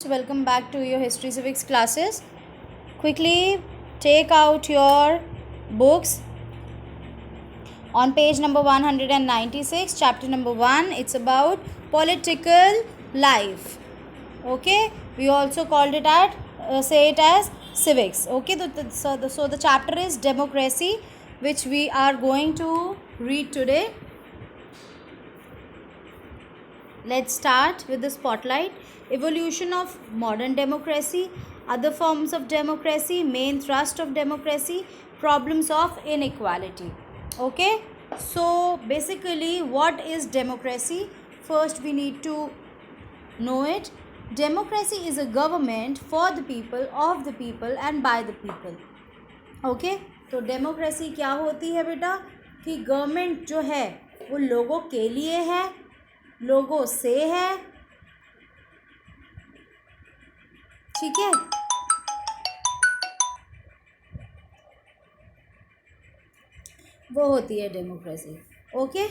Welcome back to your history civics classes. Quickly take out your books on page number 196, chapter number 1. It's about political life. Okay, we also called it say it as civics. Okay, so the chapter is democracy, which we are going to read today. Let's start with the spotlight. Evolution of modern democracy, other forms of democracy, main thrust of democracy, problems of inequality. Okay, so basically what is democracy? First we need to know it. Democracy is a government for the people, of the people and by the people. Okay तो democracy क्या होती है बेटा कि government जो है वो लोगों के लिए है, लोगों से है, ठीक है। वो होती है democracy. Okay,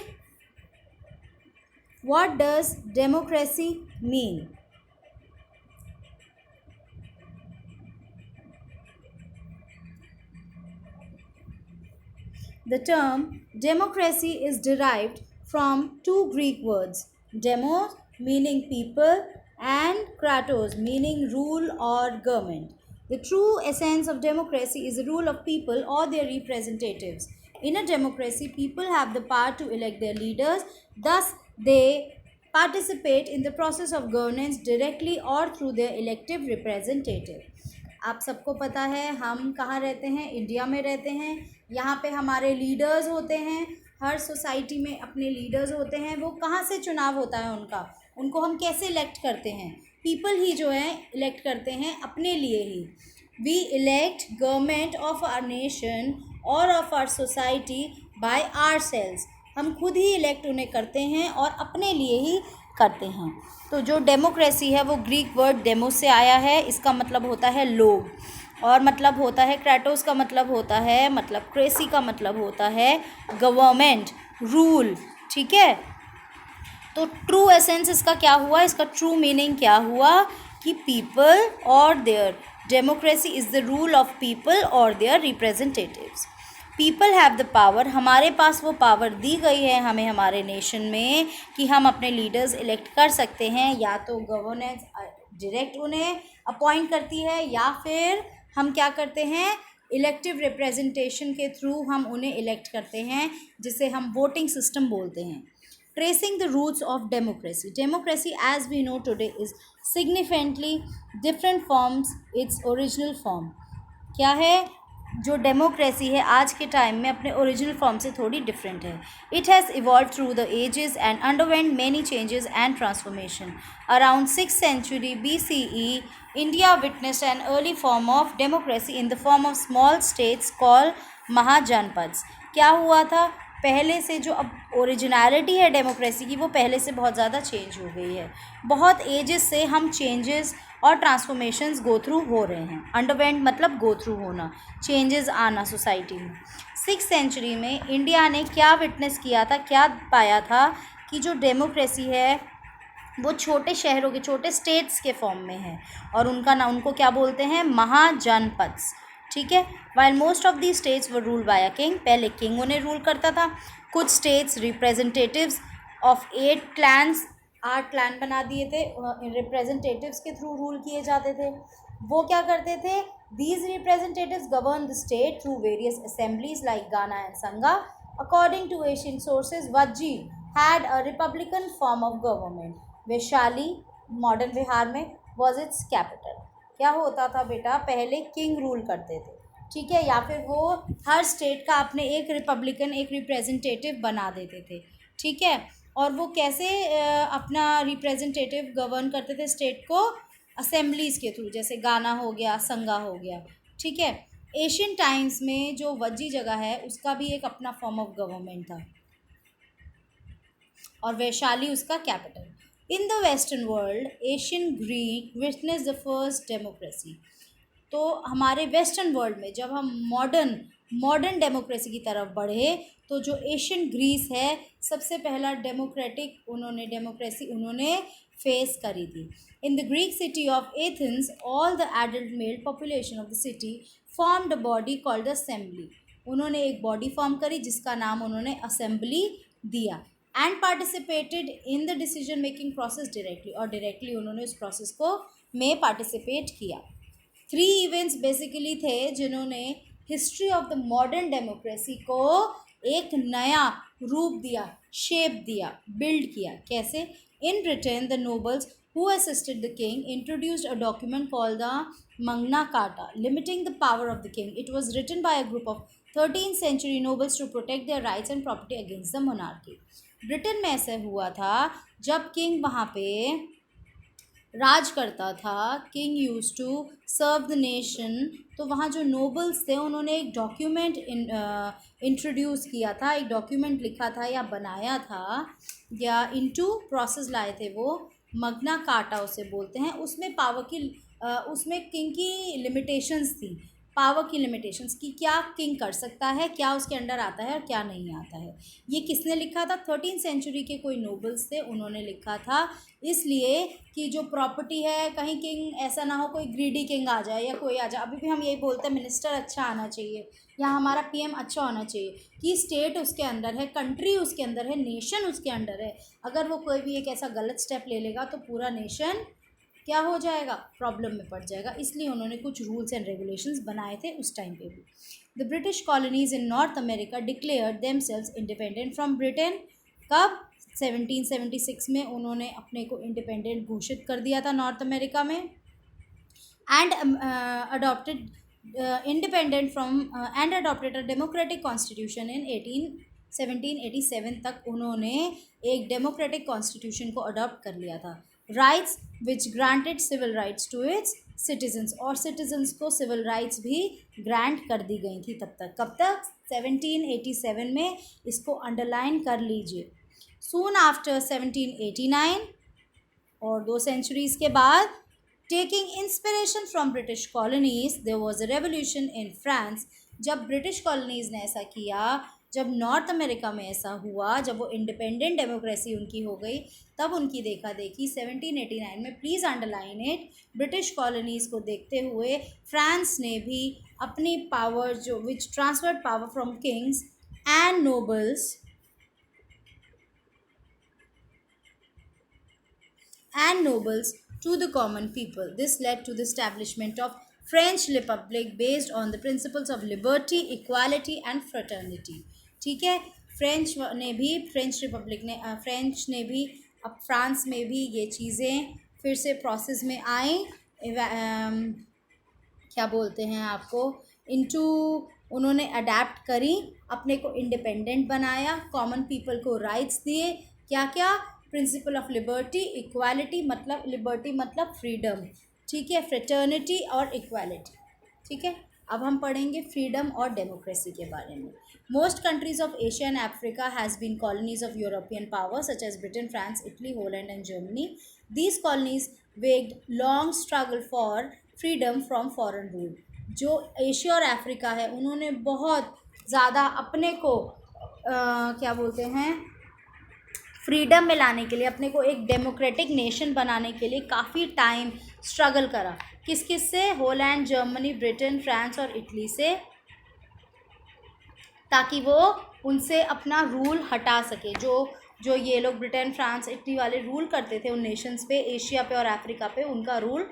what does democracy mean? The term democracy is derived from two Greek words, demos meaning people and kratos meaning rule or government. The true essence of democracy is the rule of people or their representatives. In a democracy, people have the power to elect their leaders, thus they participate in the process of governance directly or through their elective representative. आप सबको पता है हम कहाँ रहते हैं, India में रहते हैं। यहाँ पे हमारे लीडर्स होते हैं, हर सोसाइटी में अपने लीडर्स होते हैं। वो कहाँ से चुनाव होता है उनको हम कैसे इलेक्ट करते हैं? पीपल ही जो है इलेक्ट करते हैं अपने लिए ही। We elect government of our nation और of our society by ourselves. हम खुद ही इलेक्ट उन्हें करते हैं और अपने लिए ही करते हैं। तो जो डेमोक्रेसी है वो ग्रीक वर्ड डेमोस से आया है। इसका मतलब होता है लोग, और मतलब होता है क्रेटोस का मतलब होता है, मतलब क्रेसी का मतलब होता है गवर्नमेंट, रूल, ठीक है। तो ट्रू एसेंस इसका क्या हुआ, इसका ट्रू मीनिंग क्या हुआ कि पीपल और their, democracy is the rule of people और their representatives. People have the power, हमारे पास वो पावर दी गई है हमें हमारे नेशन में कि हम अपने लीडर्स इलेक्ट कर सकते हैं। या तो गवर्नेंस डायरेक्ट उन्हें अपॉइंट करती है, या फिर हम क्या करते हैं, इलेक्टिव रिप्रेजेंटेशन के थ्रू हम उन्हें इलेक्ट करते हैं, जिसे हम वोटिंग सिस्टम बोलते हैं। Tracing the roots of democracy. Democracy as we know today is significantly different from its original form. क्या है? जो डेमोक्रेसी है आज के टाइम में अपने ओरिजिनल फॉर्म से थोड़ी डिफरेंट है। It has evolve through the ages and underwent many changes and transformation. Around 6th century BCE, India witnessed an early form of democracy in the form of small states called mahajanapadas. क्या हुआ था? पहले से जो अब originality है democracy की वो पहले से बहुत ज़्यादा चेंज हो गई है। बहुत एजेस से हम चेंजेस और ट्रांसफॉर्मेशंस गो थ्रू हो रहे हैं। अंडरवेंट मतलब गो थ्रू होना, चेंजेस आना सोसाइटी में। 6th century में इंडिया ने क्या विटनेस किया था, क्या पाया था कि जो डेमोक्रेसी है वो छोटे शहरों के, छोटे स्टेट्स के फॉर्म में है, और उनको क्या बोलते हैं, महाजनपद्स, ठीक है। While most of the states were rule by a king, पहले किंग उन्हें रूल करता था। कुछ states representatives of 8 clans, 8 clan बना दिए थे, रिप्रेजेंटेटिव्स के थ्रू रूल किए जाते थे। वो क्या करते थे, these representatives govern the state through various assemblies like gana and sangha. According to Asian sources, Vajji had a republican form of government. Vaishali, modern Bihar में, वॉज इट्स कैपिटल। क्या होता था बेटा, पहले किंग रूल करते थे, ठीक है, या फिर वो हर स्टेट का अपने एक रिपब्लिकन, एक रिप्रेजेंटेटिव बना देते थे, ठीक है। और वो कैसे अपना रिप्रेजेंटेटिव गवर्न करते थे स्टेट को, असेंबलीज़ के थ्रू, जैसे गाना हो गया, संगा हो गया, ठीक है। एशियन टाइम्स में जो वज्जी जगह है उसका भी एक अपना फॉर्म ऑफ गवर्नमेंट था, और वैशाली उसका capital. In the western world, Asian Greek witness the first democracy. तो हमारे वेस्टर्न वर्ल्ड में जब हम मॉडर्न डेमोक्रेसी की तरफ बढ़े, तो जो एशियन ग्रीस है सबसे पहला डेमोक्रेसी उन्होंने फेस करी थी। In the Greek city of Athens all the adult mail population of the city formed a body called assembly. उन्होंने एक बॉडी फॉर्म करी जिसका नाम उन्होंने असेंबली दिया। And participated in the decision making process directly, और डायरेक्टली उन्होंने उस प्रोसेस को में पार्टिसिपेट किया। 3 इवेंट्स बेसिकली थे जिन्होंने history of the modern democracy को एक नया रूप दिया, शेप दिया, बिल्ड किया। कैसे? In Britain the nobles who assisted the king introduced a document called the Magna Carta limiting the power of the king. It was written by a group of 13th century nobles to protect their rights and property against the monarchy. Britain में ऐसा हुआ था जब king वहाँ पे राज करता था, king use to serve the nation, तो वहाँ जो नोबल्स थे उन्होंने एक डॉक्यूमेंट इंट्रोड्यूस किया था, एक डॉक्यूमेंट लिखा था या बनाया था या इनटू प्रोसेस लाए थे, वो मगना कार्टा उसे बोलते हैं। उसमें पावर की उसमें किंग की लिमिटेशंस थी, पावर की लिमिटेशंस कि क्या किंग कर सकता है, क्या उसके अंडर आता है और क्या नहीं आता है। ये किसने लिखा था? 13th सेंचुरी के कोई नोबल्स थे, उन्होंने लिखा था। इसलिए कि जो प्रॉपर्टी है, कहीं किंग ऐसा ना हो कोई ग्रीडी किंग आ जाए या कोई आ जाए। अभी भी हम यही बोलते हैं मिनिस्टर अच्छा आना चाहिए या हमारा पीएम अच्छा होना चाहिए, कि स्टेट उसके अंदर है, कंट्री उसके अंदर है, नेशन उसके अंडर है। अगर वो कोई भी एक ऐसा गलत स्टेप ले लेगा तो पूरा नेशन क्या हो जाएगा? प्रॉब्लम में पड़ जाएगा। इसलिए उन्होंने कुछ रूल्स एंड रेगुलेशंस बनाए थे उस टाइम पे भी। The British colonies in north America declared themselves independent from Britain. कब? 1776 में उन्होंने अपने को इंडिपेंडेंट घोषित कर दिया था नॉर्थ अमेरिका में। And adopted independent from and adopted a democratic constitution in 1787 तक उन्होंने एक डेमोक्रेटिक कॉन्स्टिट्यूशन को अडॉप्ट कर लिया था। Rights which granted civil rights to its citizens, और सिटीजन्स को सिविल राइट्स भी ग्रांट कर दी गई थी तब तक। कब तक? 1787 में। इसको अंडरलाइन कर लीजिए। सून आफ्टर 1789, और 2 सेंचुरीज के बाद, taking inspiration from British colonies there was a revolution in France. जब ब्रिटिश कॉलोनीज ने ऐसा किया, जब नॉर्थ अमेरिका में ऐसा हुआ, जब वो इंडिपेंडेंट डेमोक्रेसी उनकी हो गई, तब उनकी देखा देखी 1789 में, please underline it, British colonies को देखते हुए फ्रांस ने भी अपनी पावर जो which transferred power from kings and nobles to the common people. This led to the establishment of French Republic based on the principles of liberty, equality and fraternity. ठीक है, French Republic ने French ने भी, अब France में भी ये चीज़ें फिर से प्रोसेस में आई। क्या बोलते हैं आपको, इनटू उन्होंने अडेप्ट करी, अपने को इंडिपेंडेंट बनाया, कॉमन पीपल को राइट्स दिए। क्या क्या? प्रिंसिपल ऑफ लिबर्टी, इक्वालिटी मतलब लिबर्टी मतलब फ्रीडम, ठीक है, फ्रेटर्निटी और इक्वालिटी। ठीक है, अब हम पढ़ेंगे फ्रीडम और डेमोक्रेसी के बारे में। Most countries of Asia and Africa has been colonies of European power such as Britain, France, Italy, Holland and Germany. These colonies waged long struggle for freedom from foreign rule. जो Asia और Africa है उन्होंने बहुत ज़्यादा अपने को क्या बोलते हैं, फ्रीडम में लाने के लिए, अपने को एक डेमोक्रेटिक नेशन बनाने के लिए काफ़ी टाइम स्ट्रगल करा। किस किस से? होलैंड, जर्मनी, ब्रिटेन, फ्रांस और इटली से, ताकि वो उनसे अपना रूल हटा सके। जो ये लोग ब्रिटेन, फ्रांस, इटली वाले रूल करते थे उन नेशंस पे, एशिया पे और अफ्रीका पे, उनका रूल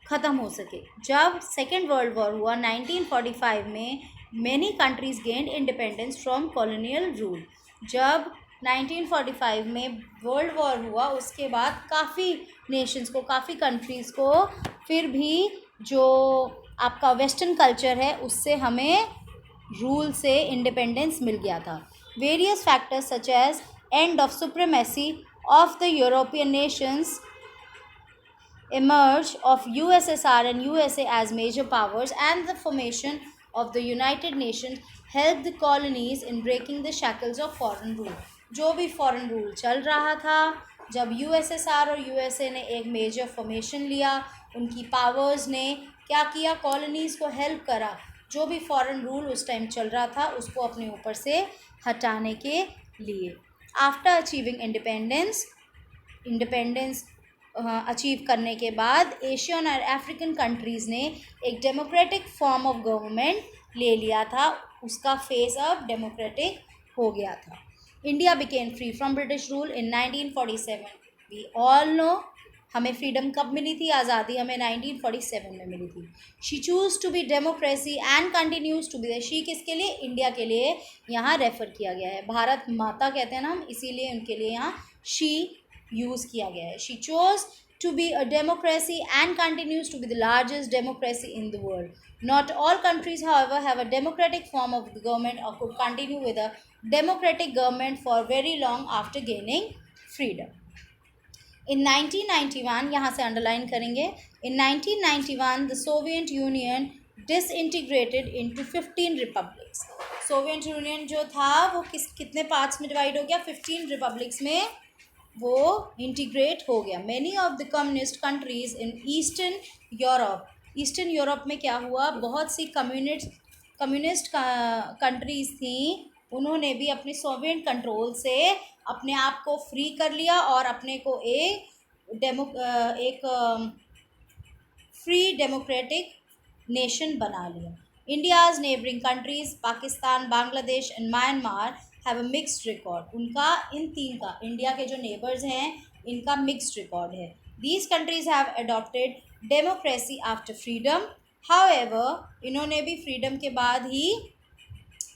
ख़त्म हो सके। जब सेकेंड वर्ल्ड वॉर हुआ 1945 में, many countries gained independence from colonial rule. जब 1945 में वर्ल्ड वॉर हुआ, उसके बाद काफ़ी नेशंस को, काफ़ी कंट्रीज़ को फिर भी जो आपका वेस्टर्न कल्चर है उससे हमें रूल से इंडिपेंडेंस मिल गया था। Various factors such as end of supremacy of the European nations, emerge of USSR and USA as major powers, and the formation of the United Nations helped the colonies in breaking the shackles of foreign rule. जो भी foreign rule चल रहा था, जब USSR और USA ने एक major formation लिया, उनकी पावर्स ने क्या किया, कॉलोनीज़ को हेल्प करा। जो भी फॉरेन रूल उस टाइम चल रहा था उसको अपने ऊपर से हटाने के लिए। आफ्टर अचीविंग इंडिपेंडेंस अचीव करने के बाद एशियन और अफ्रीकन कंट्रीज़ ने एक डेमोक्रेटिक फॉर्म ऑफ गवर्नमेंट ले लिया था, उसका फेस अब डेमोक्रेटिक हो गया था। India became free from British rule in 1947। We all know हमें फ्रीडम कब मिली थी, आज़ादी हमें 1947 में मिली थी। She choose to be democracy and continues to be the, she किसके लिए, इंडिया के लिए यहाँ रेफ़र किया गया है। भारत माता कहते हैं ना हम, इसीलिए उनके लिए यहाँ शी यूज़ किया गया है। She chose to be a democracy and continues to be the largest democracy in the world. Not all countries, however, have a democratic form of the government or could continue with a democratic government for very long after gaining freedom. In 1991, यहाँ से underline करेंगे, in 1991 the Soviet Union disintegrated into 15 republics. Soviet union जो था वो कितने parts में divide हो गया, 15 रिपब्लिक्स में वो इंटीग्रेट हो गया। Many of the communist countries in eastern Europe, eastern Europe में क्या हुआ, बहुत सी कम्युनिस्ट कंट्रीज़ थी, उन्होंने भी अपने सोवियत कंट्रोल से अपने आप को फ्री कर लिया और अपने को एक फ्री डेमोक्रेटिक नेशन बना लिया। India's neighbouring countries Pakistan, Bangladesh and Myanmar have a mixed record. उनका इन तीन का, इंडिया के जो नेबर्स हैं, इनका मिक्स्ड रिकॉर्ड है। These countries have adopted democracy after freedom, however इन्होंने भी फ्रीडम के बाद ही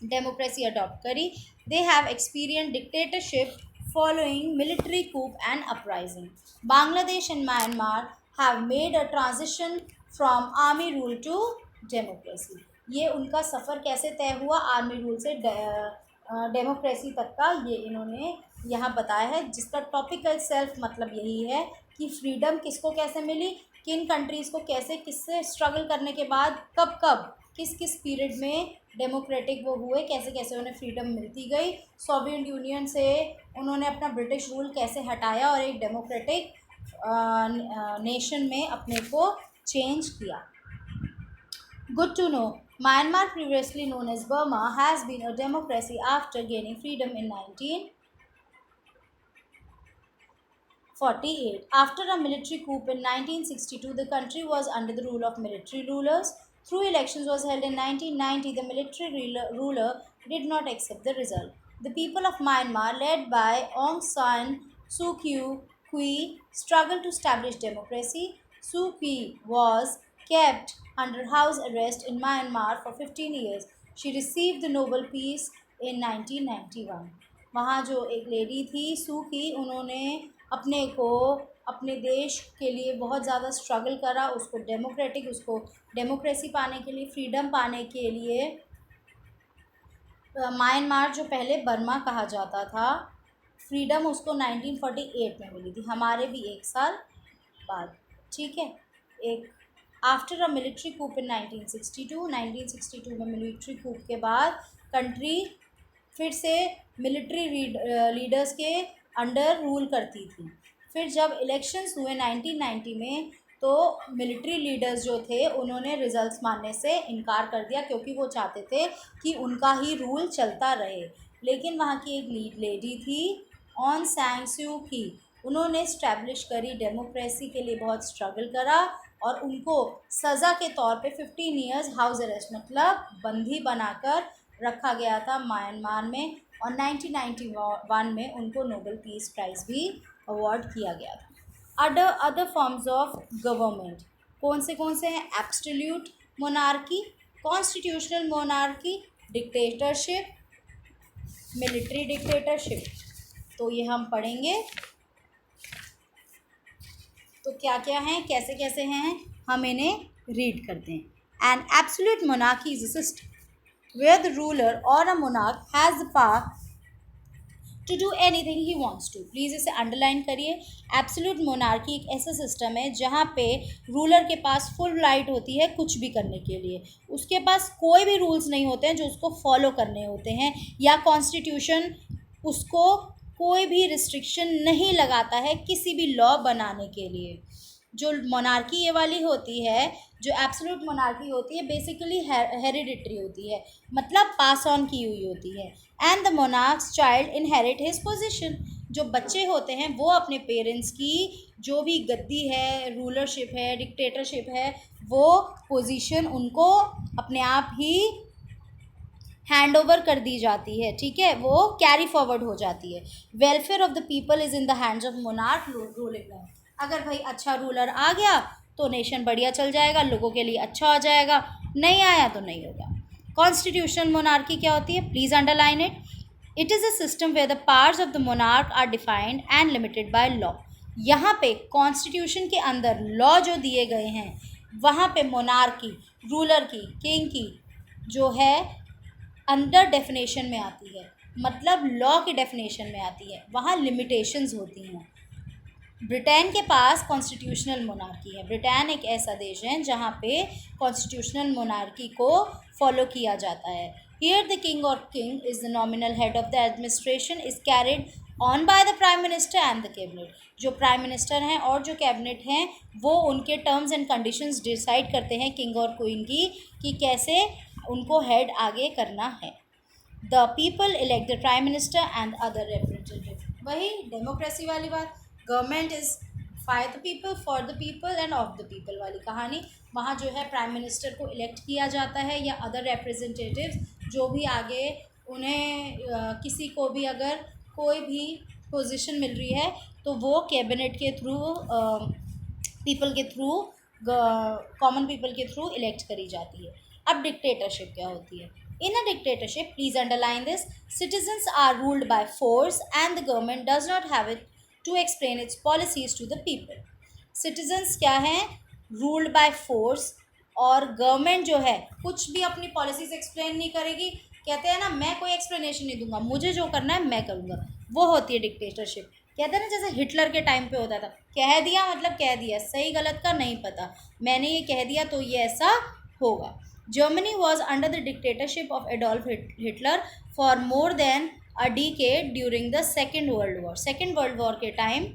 डेमोक्रेसी अडॉप्ट करी। They have experience dictatorship following military coup and uprising. Bangladesh and Myanmar have made a transition from army rule to democracy. ये उनका सफ़र कैसे तय हुआ आर्मी रूल से डेमोक्रेसी तक का, ये इन्होंने यहाँ बताया है, जिसका टॉपिकल सेल्फ मतलब यही है कि फ्रीडम किसको कैसे मिली, किन कंट्रीज़ को कैसे, किससे स्ट्रगल करने के बाद कब कब किस किस पीरियड में डेमोक्रेटिक वो हुए, कैसे कैसे उन्हें फ्रीडम मिलती गई, सोवियत यूनियन से उन्होंने अपना ब्रिटिश रूल कैसे हटाया और एक डेमोक्रेटिक नेशन में अपने को चेंज किया। Good to know. Myanmar, previously known as Burma, has been a democracy after gaining freedom in 1948. After a military coup in 1962, the country was under the rule of military rulers. Through elections was held in 1990, the military ruler did not accept the result. The people of Myanmar, led by Aung San Suu Kyi, struggled to establish democracy. Suu Kyi was kept under house arrest in Myanmar for 15 years. She received the Nobel Peace in 1991. वहाँ जो एक lady थी सू की, उन्होंने अपने को अपने देश के लिए बहुत ज़्यादा स्ट्रगल करा, उसको डेमोक्रेसी पाने के लिए, फ्रीडम पाने के लिए। म्यांमार जो पहले बर्मा कहा जाता था, फ्रीडम उसको 1948 में मिली थी, हमारे भी एक साल बाद, ठीक है। एक आफ्टर अ मिलिट्री कूप इन 1962 में मिलिट्री कूप के बाद कंट्री फिर से मिलिट्री लीडर्स के अंडर रूल करती थी। फिर जब इलेक्शंस हुए 1990 में, तो मिलिट्री लीडर्स जो थे उन्होंने रिजल्ट्स मानने से इनकार कर दिया, क्योंकि वो चाहते थे कि उनका ही रूल चलता रहे। लेकिन वहाँ की एक लीड लेडी थी ऑन सैंग सू की, उन्होंने इस्टेब्लिश करी डेमोक्रेसी के लिए, बहुत स्ट्रगल करा और उनको सज़ा के तौर पे 15 इयर्स हाउस अरेस्ट मतलब बंदी बनाकर रखा गया था म्यांमार में, और 1991 में उनको नोबेल पीस प्राइज़ भी अवार्ड किया गया था। अदर फॉर्म्स ऑफ गवर्नमेंट कौन से हैं, absolute monarchy, constitutional monarchy, dictatorship, military dictatorship. तो ये हम पढ़ेंगे, तो क्या क्या हैं, कैसे कैसे हैं, हम इन्हें रीड करते हैं। An absolute monarchy is a system where the ruler or a monarch has the power to do anything he wants to. Please इसे अंडरलाइन करिए। एब्सोल्यूट मोनार्की एक ऐसा सिस्टम है जहाँ पे रूलर के पास फुल राइट होती है कुछ भी करने के लिए, उसके पास कोई भी रूल्स नहीं होते हैं जो उसको फॉलो करने होते हैं, या कॉन्स्टिट्यूशन उसको कोई भी रिस्ट्रिक्शन नहीं लगाता है किसी भी लॉ बनाने के लिए। जो मोनार्की ये वाली होती है, जो एब्सोल्यूट मोनार्की होती है, बेसिकली हेरिडिटरी होती है, मतलब पास ऑन की हुई होती है। And the monarchs child inherit his position, जो बच्चे होते हैं वो अपने पेरेंट्स की जो भी गद्दी है, रूलरशिप है, डिक्टेटरशिप है, वो पोजीशन उनको अपने आप ही हैंड ओवर कर दी जाती है, ठीक है, वो कैरी फॉरवर्ड हो जाती है। Welfare of the people is in the hands of monarch ruling. अगर भाई अच्छा रूलर आ गया तो नेशन बढ़िया चल जाएगा, लोगों के लिए अच्छा हो जाएगा, नहीं आया तो नहीं होगा। कॉन्स्टिट्यूशनल मोनार्की क्या होती है? Please underline it. It is a system where the powers of the monarch are defined and limited by law. यहाँ पे कॉन्स्टिट्यूशन के अंदर लॉ जो दिए गए हैं, वहाँ पे मोनार्की, रूलर की, किंग की जो है अंडर डेफिनेशन में आती है, मतलब लॉ की डेफिनेशन में आती है, वहाँ लिमिटेशंस होती हैं। ब्रिटेन के पास कॉन्स्टिट्यूशनल मोनार्की है। ब्रिटेन एक ऐसा देश है जहाँ पे कॉन्स्टिट्यूशनल मोनार्की को फॉलो किया जाता है। हियर द किंग और king is the nominal head of the administration is carried on by the prime minister and the cabinet. जो प्राइम मिनिस्टर हैं और जो कैबिनेट हैं वो उनके टर्म्स एंड कंडीशंस डिसाइड करते हैं किंग और क्वीन की, कि कैसे उनको हेड आगे करना है। The people elect the prime minister and other representative. वही डेमोक्रेसी वाली बात, government is by the people, for the people end of the people वाली कहानी। वहाँ जो है प्राइम मिनिस्टर को इलेक्ट किया जाता है या अदर रिप्रेजेंटेटिव्स जो भी आगे उन्हें किसी को भी अगर कोई भी पोजीशन मिल रही है तो वो कैबिनेट के थ्रू, पीपल के थ्रू, कॉमन पीपल के थ्रू इलेक्ट करी जाती है। अब डिक्टेटरशिप क्या होती है? In a dictatorship, please underline this, citizens are ruled by force and the government does not have it to explain its policies to the people. Citizens क्या हैं? रूल्ड बाय फोर्स, और गवर्नमेंट जो है कुछ भी अपनी पॉलिसीज एक्सप्लेन नहीं करेगी। कहते हैं ना, मैं कोई एक्सप्लेनेशन नहीं दूंगा, मुझे जो करना है मैं करूँगा, वो होती है डिक्टेटरशिप। कहते हैं ना, जैसे हिटलर के टाइम पे होता था, कह दिया मतलब कह दिया, सही गलत का नहीं पता, मैंने ये कह दिया तो ये ऐसा होगा। Germany was under the dictatorship of Adolf Hitler for more than a decade during the Second World War. Second World War के टाइम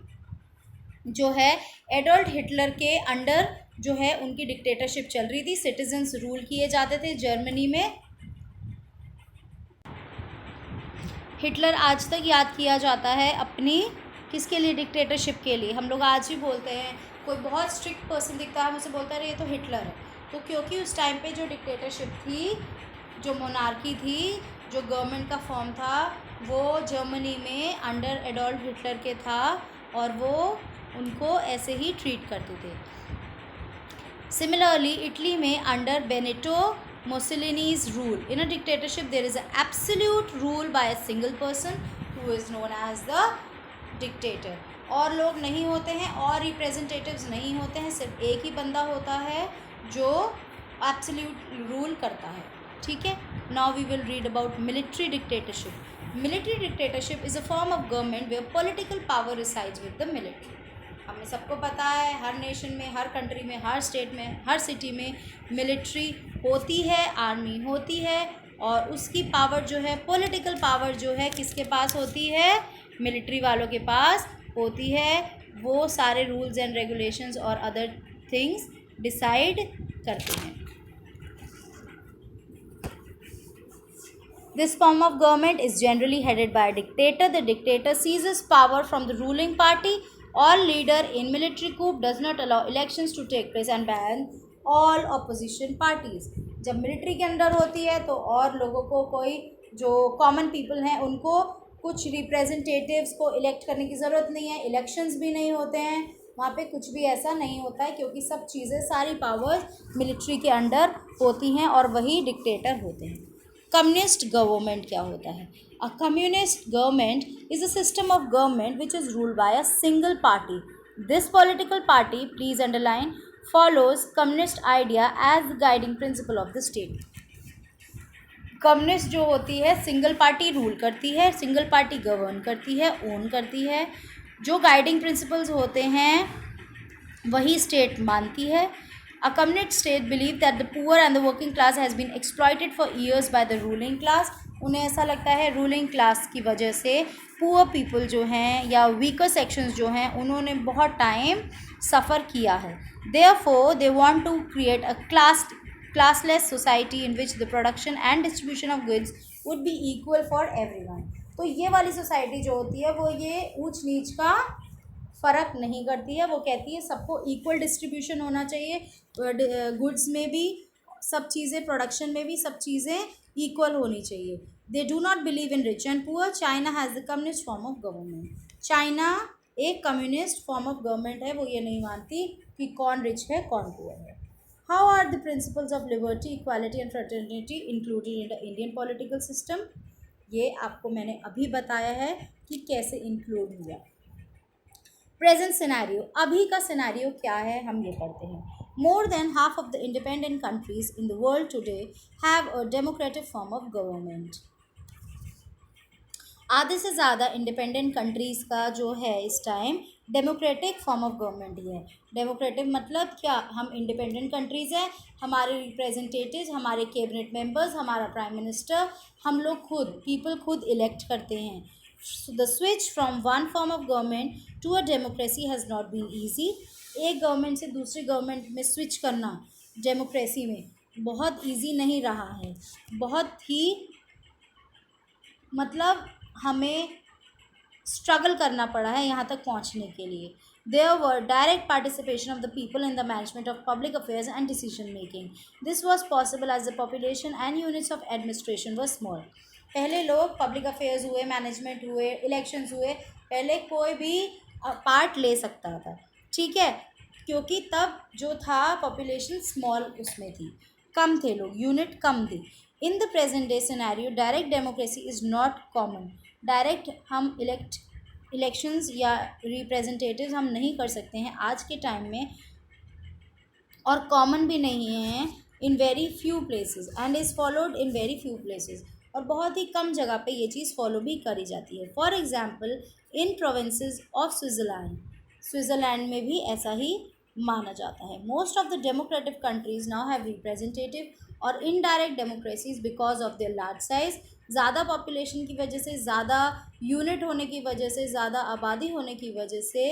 जो है एडोल्फ हिटलर के अंडर जो है उनकी डिक्टेटरशिप चल रही थी, सिटीजन्स रूल किए जाते थे जर्मनी में। हिटलर आज तक याद किया जाता है अपनी किसके लिए? डिक्टेटरशिप के लिए। हम लोग आज भी बोलते हैं, कोई बहुत स्ट्रिक्ट पर्सन दिखता है, हम उसे बोलता है ये तो हिटलर है। तो क्योंकि उस टाइम पे जो डिक्टेटरशिप थी, जो मोनार्की थी, जो गवर्नमेंट का फॉर्म था, वो जर्मनी में अंडर एडोल्फ हिटलर के था और वो उनको ऐसे ही ट्रीट करते थे। सिमिलरली इटली में under Benito Mussolini's rule, in a dictatorship there is a absolute rule by a single person who is known as the dictator. और लोग नहीं होते हैं और रिप्रेजेंटेटिव्स नहीं होते हैं, सिर्फ एक ही बंदा होता है जो एब्सोल्यूट रूल करता है, ठीक है। Now we will read about military dictatorship. Military dictatorship is a form of government where political power resides with the military. हमें सबको पता है, हर नेशन में, हर कंट्री में, हर स्टेट में, हर सिटी में मिलिट्री होती है, आर्मी होती है, और उसकी पावर जो है, पॉलिटिकल पावर जो है, किसके पास होती है? मिलिट्री वालों के पास होती है। वो सारे रूल्स एंड रेगुलेशंस और अदर थिंग्स डिसाइड करते हैं। This form of government is generally headed by a dictator. The dictator seizes power from the ruling party or leader in military coup, does not allow elections to take place and ban all opposition parties. जब military के under होती है तो और लोगों को, कोई जो कॉमन पीपल हैं उनको कुछ रिप्रेजेंटेटिव्स को इलेक्ट करने की ज़रूरत नहीं है, इलेक्शंस भी नहीं होते हैं, वहाँ पे कुछ भी ऐसा नहीं होता है, क्योंकि सब चीज़ें, सारी पावर्स मिलिट्री के अंडर होती हैं और वही डिक्टेटर होते हैं। कम्युनिस्ट गवर्नमेंट क्या होता है? A communist government is a system of government which is ruled by a single party. This political party, please underline, follows communist idea as the guiding principle of the state. Communist जो होती है, single party rule करती है, single party govern करती है, own करती है, जो गाइडिंग प्रिंसिपल्स होते हैं वही स्टेट मानती है। A communist state believe that the poor and the working class has been exploited for years by the ruling class. उन्हें ऐसा लगता है रूलिंग क्लास की वजह से पुअर पीपल जो हैं या वीकर सेक्शंस जो हैं उन्होंने बहुत टाइम सफ़र किया है। Therefore they want to create a classless society in which the production and distribution of goods would be equal for everyone। तो ये वाली सोसाइटी जो होती है वो ये ऊंच नीच का फ़र्क नहीं करती है, वो कहती है सबको इक्वल डिस्ट्रीब्यूशन होना चाहिए, गुड्स में भी सब चीज़ें, प्रोडक्शन में भी सब चीज़ें इक्वल होनी चाहिए। They do not believe in rich and poor. China has the communist form of government. China एक कम्युनिस्ट फॉर्म ऑफ गवर्नमेंट है, वो ये नहीं मानती कि कौन रिच है कौन पुअर है। How are the principles of liberty, equality and fraternity included in the Indian political system? ये आपको मैंने अभी बताया है कि कैसे इंक्लूड हुआ। प्रेजेंट सिनेरियो, अभी का सिनेरियो क्या है हम ये पढ़ते हैं। More than half of the independent countries in the world today have a democratic form of government. आधे से ज़्यादा इंडिपेंडेंट कंट्रीज़ का जो है इस time democratic form of government ही है। डेमोक्रेटिक मतलब क्या, हम इंडिपेंडेंट कंट्रीज़ हैं, हमारे रिप्रेजेंटेटिव्स, हमारे कैबिनेट मेंबर्स, हमारा प्राइम मिनिस्टर, हम लोग खुद, पीपल खुद इलेक्ट करते हैं। The switch from one form of government to a democracy has not been easy. एक गवर्नमेंट से दूसरी गवर्नमेंट में स्विच करना डेमोक्रेसी में बहुत ईजी नहीं रहा है, बहुत ही मतलब हमें स्ट्रगल करना पड़ा है यहाँ तक पहुँचने के लिए। There were direct participation of the people in the management of public affairs and decision making. This was possible as the population and units of administration were small. पहले लोग पब्लिक अफेयर्स हुए, मैनेजमेंट हुए, elections हुए, पहले कोई भी part ले सकता था, ठीक है, क्योंकि तब जो था पॉपुलेशन स्मॉल उसमें थी, कम थे लोग, यूनिट कम थी। In the present day scenario direct democracy is not common. Direct हम इलेक्शंस या रिप्रेजेंटेटिव्स हम नहीं कर सकते हैं आज के टाइम में, और कॉमन भी नहीं है in very few places and is followed in very few places, और बहुत ही कम जगह पे ये चीज़ फॉलो भी करी जाती है। For example in provinces of Switzerland, Switzerland में भी ऐसा ही माना जाता है। Most of the democratic countries now have representative or indirect democracies because of their large size. ज़्यादा पॉपुलेशन की वजह से, ज़्यादा यूनिट होने की वजह से, ज़्यादा आबादी होने की वजह से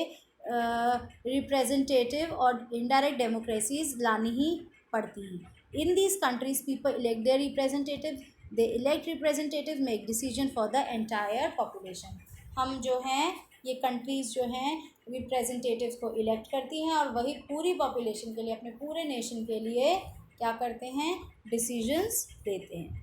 रिप्रेजेंटेटिव और इनडायरेक्ट डेमोक्रेसीज लानी ही पड़ती हैं। In these countries people elect their representative, they elect representative make decision for the entire population. हम जो हैं ये कंट्रीज़ जो हैं रिप्रेजेंटेटिव्स को इलेक्ट करती हैं और वही पूरी पॉपुलेशन के लिए, अपने पूरे नेशन के लिए क्या करते हैं, डिसीजंस देते हैं।